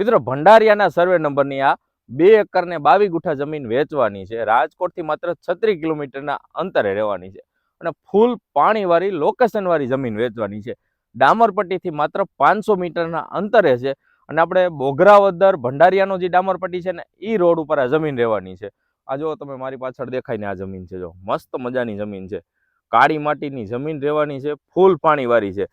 મિત્રો ભંડારિયાના સર્વે નંબરની આ 2 એકર ને 22 ગુઠા જમીન વેચવાની છે. રાજકોટથી માત્ર 36 કિલોમીટરના અંતરે રહેવાની છે અને ફૂલ પાણીવાળી લોકેશનવાળી જમીન વેચવાની છે. ડામરપટ્ટીથી માત્ર 500 મીટરના અંતરે છે અને આપણે બોગરાવદર ભંડારિયાનો જે ડામરપટ્ટી છે ને એ રોડ ઉપર આ જમીન રહેવાની છે. આ જો તમે મારી પાછળ દેખાય ને આ જમીન છે, જો મસ્ત મજાની જમીન છે. કાળી માટીની જમીન રહેવાની છે, ફૂલ પાણીવાળી છે.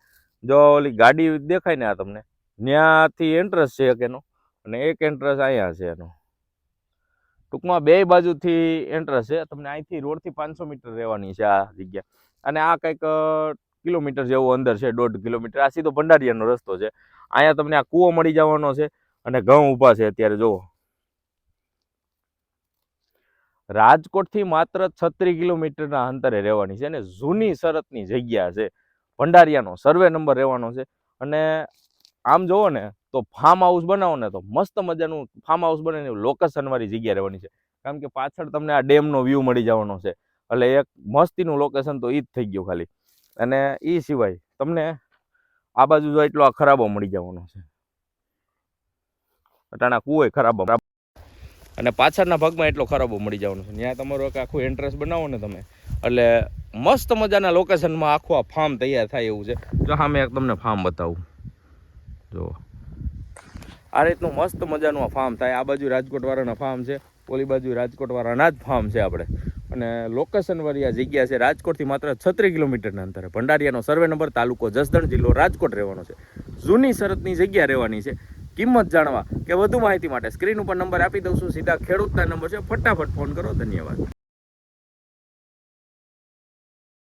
જો ઓલી ગાડી દેખાય ને આ તમને, ત્યાંથી એન્ટ્રન્સ છે એક એનો અને એક એન્ટ્રન્સ અહીંયા છે એનો. ટૂંકમાં બે બાજુથી એન્ટ્રન્સ છે. તમને અહીંથી રોડથી 500 મીટર રહેવાની છે આ જગ્યા. અને આ કંઈક કિલોમીટર જેવું અંદર છે, 1.5 કિલોમીટર. આ સીધો ભંડારિયાનો રસ્તો છે. અહીંયા તમને આ કૂવો મળી જવાનો છે અને ઘઉં ઊભા છે અત્યારે. જુઓ, રાજકોટથી માત્ર 36 કિલોમીટરના અંતરે રહેવાની છે અને જૂની શરતની જગ્યા છે. ભંડારિયાનો સર્વે નંબર રહેવાનો છે. અને આમ જોવો ને તો ફાર્મ હાઉસ બનાવો ને તો મસ્ત મજાનું ફાર્મ હાઉસ બને લોકેશનવાળી જગ્યા રહેવાની છે. કારણ કે પાછળ તમને આ ડેમનો વ્યૂ મળી જવાનો છે. એટલે એક મસ્તીનું લોકેશન તો એ જ થઈ ગયું ખાલી. અને એ સિવાય તમને આ બાજુ જો એટલો આ ખરાબો મળી જવાનો છે. અટાણા કૂવો ખરાબો અને પાછળના ભાગમાં એટલો ખરાબો મળી જવાનો છે. ત્યાં તમારું આખું એન્ટ્રન્સ બનાવો ને તમે, એટલે મસ્ત મજાના લોકેશનમાં આખું આ ફાર્મ તૈયાર થાય એવું છે. જો સામે એક તમને ફાર્મ બતાવું, જો આ રીતનું મસ્ત મજાનું આ ફાર્મ થાય. આ બાજુ રાજકોટવાળાના ફાર્મ છે, ઓલી બાજુ રાજકોટવાળાના જ ફાર્મ છે આપણે. અને લોકેશનવાળી આ જગ્યા છે. રાજકોટથી માત્ર 36 કિલોમીટરના અંતરે. ભંડારિયાનો સર્વે નંબર, તાલુકો જસદણ, જિલ્લો રાજકોટ રહેવાનો છે. જૂની શરતની જગ્યા રહેવાની છે. કિંમત જાણવા કે વધુ માહિતી માટે સ્ક્રીન ઉપર નંબર આપી દઉં છું. સીધા ખેડૂતના નંબર છે, ફટાફટ ફોન કરો. ધન્યવાદ.